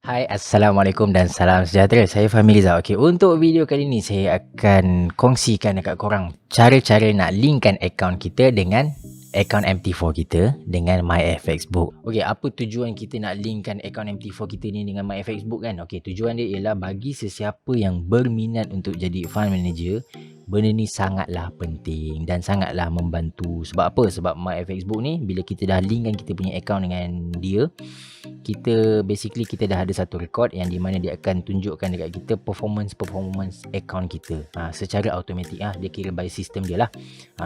Hai, Assalamualaikum dan salam sejahtera. Saya Fahmi Rizal. Okey, untuk video kali ni saya akan kongsikan dekat korang cara-cara nak linkkan akaun kita dengan akaun MT4 kita dengan MyFXbook. Okey, apa tujuan kita nak linkkan akaun MT4 kita ni dengan MyFXbook kan? Okey, tujuan dia ialah bagi sesiapa yang berminat untuk jadi fund manager, benda ni sangatlah penting dan sangatlah membantu. Sebab apa? Sebab MyFXbook ni bila kita dah linkkan kita punya akaun dengan dia, kita dah ada satu record yang di mana dia akan tunjukkan dekat kita performance account kita secara automatik dia kira by system dia lah.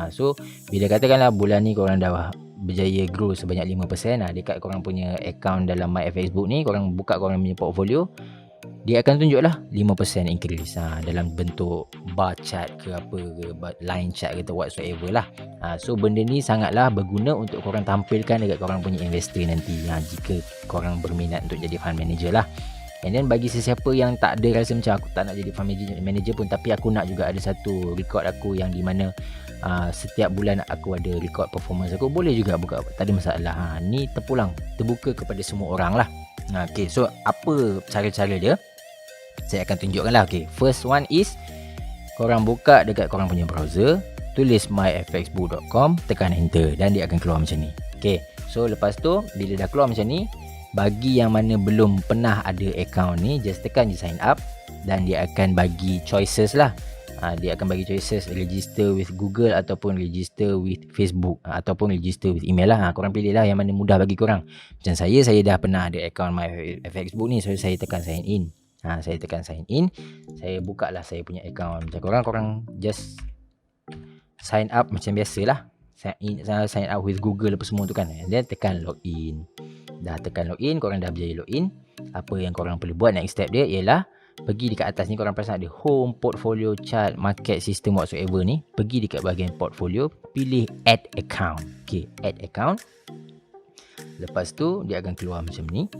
So bila katakanlah bulan ni korang dah berjaya grow sebanyak 5% dekat korang punya account dalam MyFXbook ni, korang buka korang punya portfolio, dia akan tunjuklah 5% increase dalam bentuk bar chart ke apa ke, line chart ke whatsoever lah. So benda ni sangatlah berguna untuk korang tampilkan dekat korang punya investor nanti jika korang berminat untuk jadi fund manager lah. And then bagi sesiapa yang tak ada rasa macam aku tak nak jadi fund manager pun, tapi aku nak juga ada satu record aku yang di mana setiap bulan aku ada record performance aku, boleh juga buka, tak ada masalah. Ni terbuka kepada semua orang lah. Okay, so apa cara-cara dia? Saya akan tunjukkan lah. Okay, first one is korang buka dekat korang punya browser, tulis myfxbook.com, tekan enter dan dia akan keluar macam ni. Okay, so lepas tu bila dah keluar macam ni, bagi yang mana belum pernah ada account ni, just tekan je sign up dan dia akan bagi choices lah. Dia akan bagi choices register with Google ataupun register with Facebook ataupun register with email lah. Korang pilih lah yang mana mudah bagi korang. Macam saya dah pernah ada account MyFXbook ni, so saya tekan sign in. Saya tekan sign in, saya buka lah saya punya account. Macam korang just sign up macam biasa lah, sign up with Google apa semua tu kan. Dan tekan login. Dah tekan login, korang dah berjaya login. Apa yang korang perlu buat next step dia ialah pergi dekat atas ni, korang perasan ada home, portfolio, chart, market, system whatsoever ni. Pergi dekat bahagian portfolio, pilih add account. Okay, add account. Lepas tu dia akan keluar macam ni.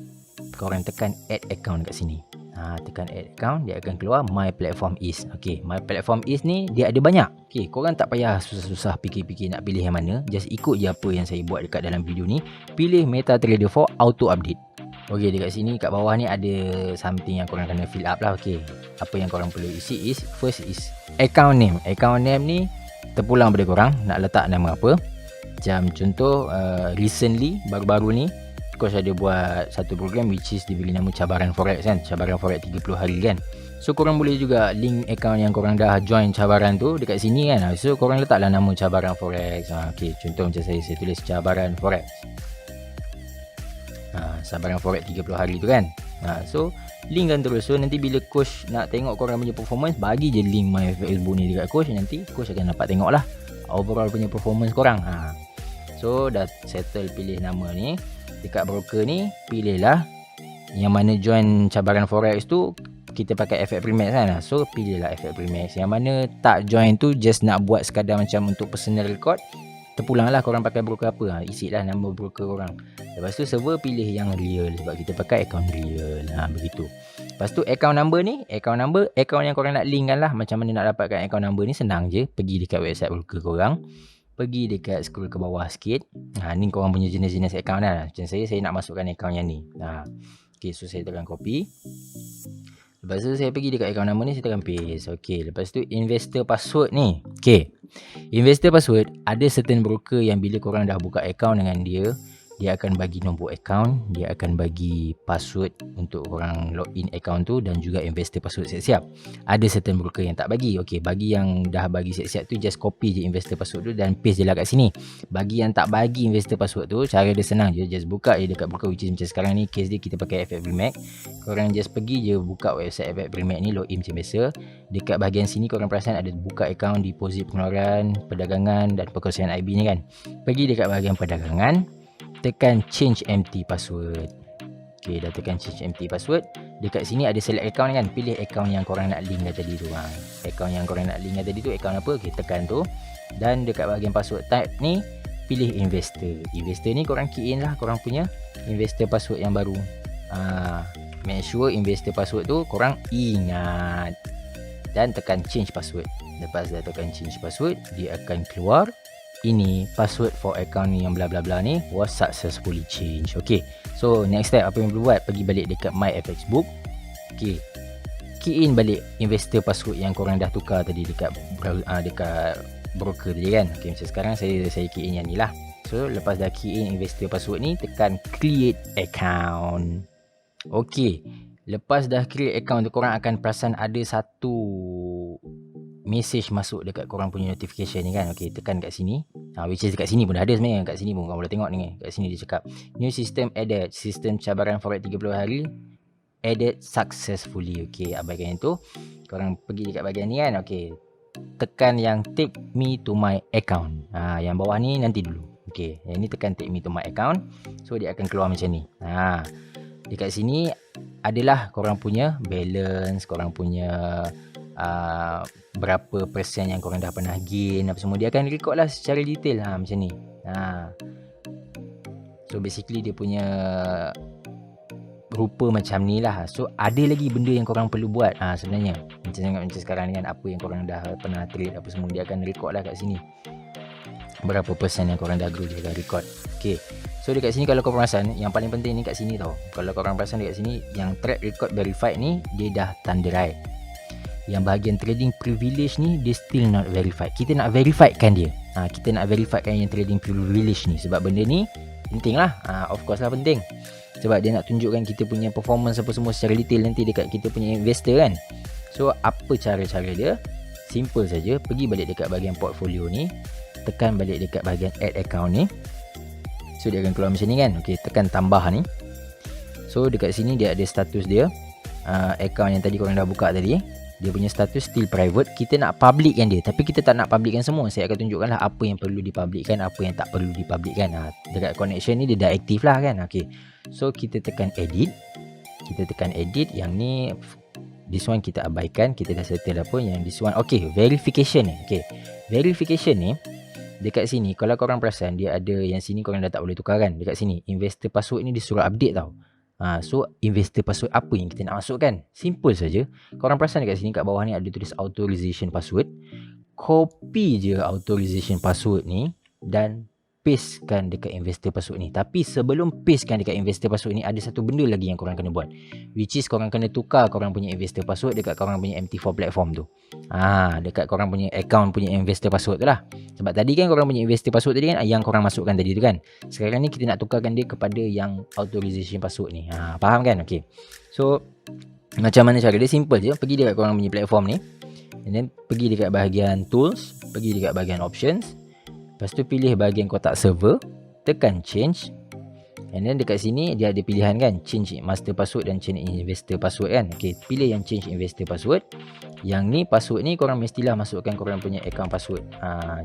Korang tekan add account kat sini. Tekan add account, dia akan keluar My Platform Is. Okay, My Platform Is ni dia ada banyak. Okay, korang tak payah susah-susah fikir-fikir nak pilih yang mana. Just ikut je apa yang saya buat dekat dalam video ni. Pilih MetaTrader 4 Auto Update. Okay, dekat sini kat bawah ni ada something yang korang kena fill up lah. Okay, apa yang korang perlu isi is, first is account name. Account name ni terpulang pada korang nak letak nama apa. Macam contoh recently, baru-baru ni coach ada buat satu program which is diberi nama cabaran forex kan, cabaran forex 30 hari kan. So korang boleh juga link account yang korang dah join cabaran tu dekat sini kan. So korang letaklah nama cabaran forex. Okay, contoh macam saya tulis cabaran forex, cabaran forex 30 hari tu kan. So linkkan terus. So nanti bila coach nak tengok korang punya performance, bagi je link MyFXbook ni dekat coach, nanti coach akan dapat tengok lah overall punya performance korang. So dah settle pilih nama ni. Dekat broker ni, pilihlah yang mana join cabaran forex tu, kita pakai FX Primax kan. So pilihlah FX Primax. Yang mana tak join tu just nak buat sekadar macam untuk personal record, terpulang lah korang pakai broker apa. Isi lah nama broker korang. Lepas tu server pilih yang real, sebab kita pakai account real. Begitu. Lepas tu account number ni, account yang korang nak link kan lah. Macam mana nak dapatkan account number ni, senang je. Pergi dekat website broker korang, pergi dekat scroll ke bawah sikit. Ni korang punya jenis-jenis account lah. Macam saya nak masukkan account yang ni. Okay, so saya tekan copy. Lepas tu saya pergi dekat account nama ni, saya tekan paste. Okay, lepas tu investor password ni. Okay, investor password, ada certain broker yang bila korang dah buka account dengan dia, dia akan bagi nombor account, dia akan bagi password untuk korang login account tu, dan juga investor password siap-siap. Ada certain broker yang tak bagi. Okay, bagi yang dah bagi siap-siap tu, just copy je investor password tu dan paste je lah kat sini. Bagi yang tak bagi investor password tu, cara dia senang je. Just buka je dekat broker, which is macam sekarang ni case dia kita pakai FX Primax. Korang just pergi je buka website FX Primax ni, login macam biasa. Dekat bahagian sini korang perasan ada buka account, deposit, pengeluaran, perdagangan dan perkongsian IB ni kan. Pergi dekat bahagian perdagangan, tekan change empty password. Okay, dah tekan change empty password. Dekat sini ada select account kan. Pilih account yang korang nak link tadi tu. Account yang korang nak link tadi tu account apa? Okay, tekan tu. Dan dekat bahagian password type ni, pilih investor. Investor ni korang key in lah korang punya investor password yang baru. Make sure investor password tu korang ingat. Dan tekan change password. Lepas dah tekan change password, dia akan keluar ini password for account ni yang bla bla bla ni was successfully changed. Okay, so next step apa yang perlu buat, pergi balik dekat my FX book. Okay, key in balik investor password yang korang dah tukar tadi dekat dekat broker tadi kan. Okay, macam sekarang saya key in yang ni lah. So lepas dah key in investor password ni, tekan create account. Okay, lepas dah create account tu, korang akan perasan ada satu message masuk dekat korang punya notification ni kan. Okay, tekan kat sini, which is dekat sini pun dah ada sebenarnya. Kat sini pun korang boleh tengok ni. Kat sini dia cakap new system added, sistem cabaran forex 30 hari added successfully. Okay, abaikan yang tu. Korang pergi dekat bahagian ni kan. Okay, tekan yang take me to my account. Yang bawah ni nanti dulu. Okay, yang ni tekan take me to my account. So dia akan keluar macam ni. Dekat sini adalah korang punya balance, korang punya berapa persen yang korang dah pernah gain, apa semua. Dia akan record lah secara detail macam ni. So basically dia punya rupa macam ni lah. So ada lagi benda yang korang perlu buat sebenarnya. Macam sekarang ni kan, apa yang korang dah pernah trade apa semua, dia akan record lah kat sini. Berapa persen yang korang dah grow, dia akan record. Okay, so dekat sini kalau korang perasan, yang paling penting ni kat sini tau. Kalau korang perasan dekat sini, yang track record verified ni, dia dah tanda right. Yang bahagian trading privilege ni, dia still not verified. Kita nak verified kan dia. Kita nak verified kan yang trading privilege ni. Sebab benda ni penting lah. Of course lah penting. Sebab dia nak tunjukkan kita punya performance apa semua secara detail nanti dekat kita punya investor kan. So apa cara-cara dia? Simple saja. Pergi balik dekat bahagian portfolio ni, tekan balik dekat bahagian add account ni. So dia akan keluar macam ni kan. Okay, tekan tambah ni. So dekat sini dia ada status dia, account yang tadi korang dah buka tadi, dia punya status still private. Kita nak publickan dia, tapi kita tak nak publickan semua. Saya akan tunjukkan lah apa yang perlu dipublickan, apa yang tak perlu dipublickan. Dekat connection ni dia dah aktif lah kan. Okay, so kita tekan edit. Kita tekan edit. Yang ni, this one kita abaikan, kita dah settle apa. Yang this one, okay, verification ni. Okay, verification ni dekat sini, kalau korang perasan, dia ada yang sini korang dah tak boleh tukar kan. Dekat sini investor password ni dia suruh update tau. So investor password apa yang kita nak masukkan? Simple saja. Korang perasan dekat sini kat bawah ni ada tulis authorization password. Copy je authorization password ni dan pastekan dekat investor password ni. Tapi sebelum pastekan dekat investor password ni, ada satu benda lagi yang korang kena buat, which is korang kena tukar korang punya investor password dekat korang punya MT4 platform tu. Dekat korang punya account punya investor password tu lah. Sebab tadi kan korang punya investor password tadi kan, yang korang masukkan tadi tu kan. Sekarang ni kita nak tukarkan dia kepada yang authorization password ni. Faham kan? Okay, so macam mana cara dia? Simple je. Pergi dekat korang punya platform ni, and then pergi dekat bahagian tools, pergi dekat bahagian options. Lepas tu pilih bahagian kotak server, tekan change. And then dekat sini dia ada pilihan kan, change master password dan change investor password kan. Okay, pilih yang change investor password. Yang ni password ni korang mestilah masukkan korang punya account password.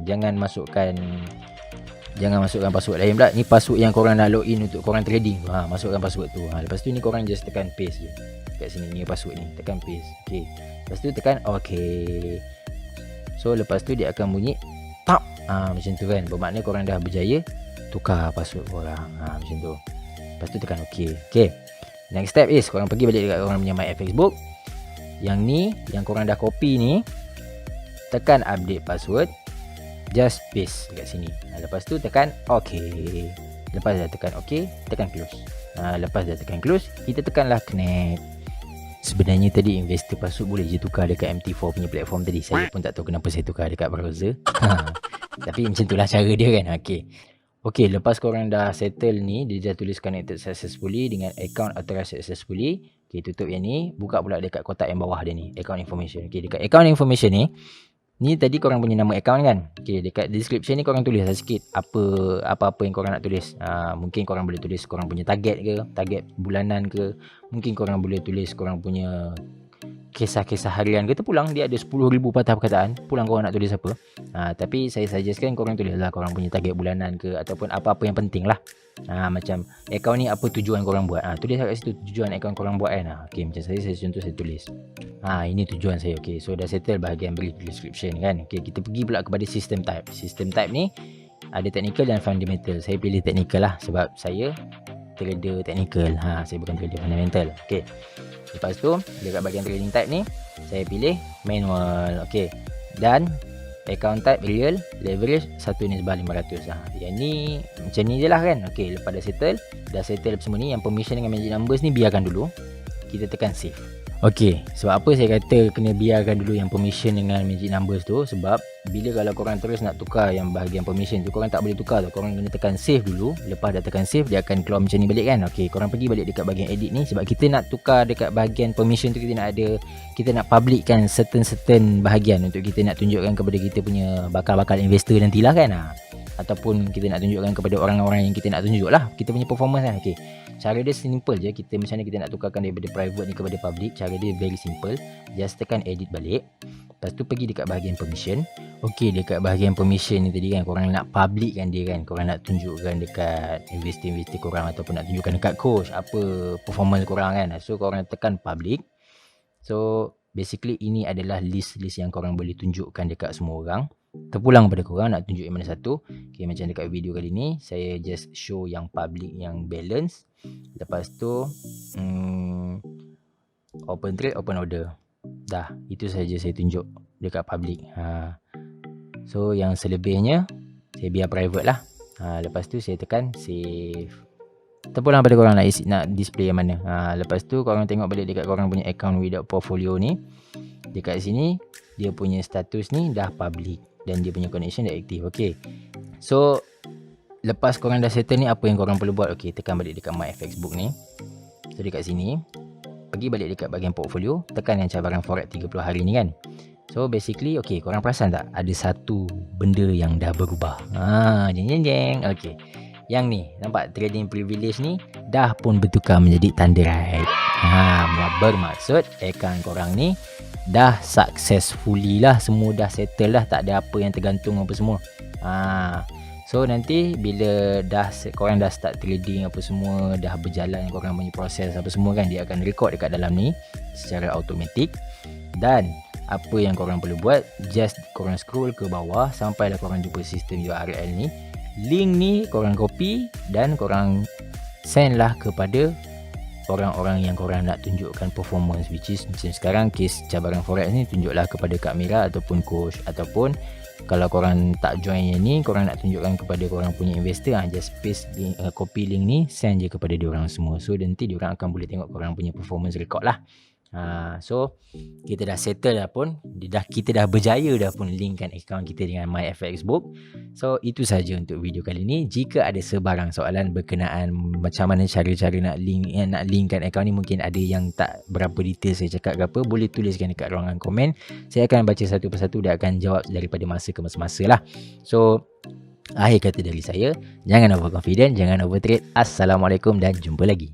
Jangan masukkan password lain pula. Ni password yang korang nak login untuk korang trading. Masukkan password tu. Lepas tu ni korang just tekan paste je. Kat sini ni password ni, tekan paste. Okay, lepas tu tekan okay. So lepas tu dia akan bunyi tap. Macam tu kan. Bermakna korang dah berjaya tukar password korang. Macam tu. Lepas tu tekan OK. Okay, next step is korang pergi balik dekat korang punya MyFX book. Yang ni, yang korang dah copy ni, tekan update password, just paste dekat sini. Lepas tu tekan OK. Lepas dah tekan OK, tekan close. Lepas dah tekan close, kita tekanlah connect. Sebenarnya tadi investor password boleh je tukar dekat MT4 punya platform tadi. Saya pun tak tahu kenapa saya tukar dekat browser. Tapi macam itulah cara dia kan. Okay, lepas korang dah settle ni, dia dah tulis connected successfully dengan account authorized successfully. Okay, tutup yang ni, buka pula dekat kotak yang bawah dia ni, account information. Okay, dekat account information ni tadi korang punya nama account kan. Okay, dekat description ni korang tulis sikit apa-apa yang korang nak tulis. Mungkin korang boleh tulis korang punya target ke, target bulanan ke. Mungkin korang boleh tulis korang punya kisah-kisah harian ke. Terpulang dia ada 10,000 patah perkataan. Pulang korang nak tulis apa. Tapi saya suggestkan korang tulislah korang punya target bulanan ke, ataupun apa-apa yang penting lah. Macam account ni apa tujuan korang buat. Tulis kat situ tujuan account korang buat kan. Okay, macam saya contoh saya tulis. Ini tujuan saya. Okay, so dah settle bahagian brief description kan. Okay, kita pergi pula kepada system type. System type ni ada technical dan fundamental. Saya pilih technical lah sebab saya trader technical. Saya bukan trader fundamental. Okay, lepas tu dekat bahagian trading type ni saya pilih manual. Okay, dan account type real, leverage 1/500. Yang ni macam ni je lah kan. Okay, lepas dah settle semua ni, yang permission dengan magic numbers ni biarkan dulu. Kita tekan save. Okay, sebab apa saya kata kena biarkan dulu yang permission dengan magic numbers tu? Sebab bila kalau korang terus nak tukar yang bahagian permission tu, korang tak boleh tukar tu. Korang kena tekan save dulu. Lepas dah tekan save, dia akan keluar macam ni balik kan. Okay, korang pergi balik dekat bahagian edit ni. Sebab kita nak tukar dekat bahagian permission tu, kita nak publickan certain bahagian untuk kita nak tunjukkan kepada kita punya bakal investor nantilah kan. Ataupun kita nak tunjukkan kepada orang-orang yang kita nak tunjuk lah, kita punya performance lah. Okay, cara dia simple je. Kita macam mana kita nak tukarkan daripada private ni kepada public. Cara dia very simple. Just tekan edit balik. Lepas tu pergi dekat bahagian permission. Okay, dekat bahagian permission ni tadi kan, korang nak public kan dia kan. Korang nak tunjukkan dekat investor korang, ataupun nak tunjukkan dekat coach apa performance korang kan. So korang tekan public. So basically ini adalah list yang korang boleh tunjukkan dekat semua orang. Terpulang pada korang nak tunjuk yang mana satu. Okay, macam dekat video kali ni saya just show yang public, yang balance. Lepas tu open trade, open order. Dah, itu saja saya tunjuk dekat public. So yang selebihnya saya biar private lah. Lepas tu saya tekan save. Terpulang pada korang nak display yang mana. Lepas tu korang tengok balik dekat korang punya account without portfolio ni. Dekat sini dia punya status ni dah public dan dia punya connection dah aktif. Okay, so lepas korang dah settle ni, apa yang korang perlu buat? Okay, tekan balik dekat My FX Book ni. So dekat sini, pergi balik dekat bahagian portfolio, tekan yang cabaran forex 30 hari ni kan. So basically, okay, korang perasan tak ada satu benda yang dah berubah? Jeng. Okay, yang ni nampak trading privilege ni dah pun bertukar menjadi tanda right. Bermaksud account korang ni dah successfully lah, semua dah settle lah, tak ada apa yang tergantung apa semua. So nanti bila korang dah start trading apa semua, dah berjalan korang punya proses apa semua kan, dia akan record dekat dalam ni secara automatik. Dan apa yang korang perlu buat, just korang scroll ke bawah sampailah korang jumpa sistem URL ni. Link ni korang copy dan korang send lah kepada orang-orang yang korang nak tunjukkan performance, which is macam sekarang case cabaran forex ni, tunjuklah kepada Kak Mira ataupun coach. Ataupun kalau korang tak join yang ni, korang nak tunjukkan kepada korang punya investor, just paste link, copy link ni, send je kepada diorang semua. So nanti diorang akan boleh tengok korang punya performance record lah. So kita dah settle dah pun, kita dah berjaya dah pun linkkan account kita dengan My FX Book. So itu saja untuk video kali ni. Jika ada sebarang soalan berkenaan macam mana cara-cara nak linkkan account ni, mungkin ada yang tak berapa detail saya cakap ke apa, boleh tuliskan dekat ruangan komen. Saya akan baca satu persatu dan akan jawab daripada masa ke masa lah. So akhir kata dari saya, jangan over confident, jangan over trade. Assalamualaikum dan jumpa lagi.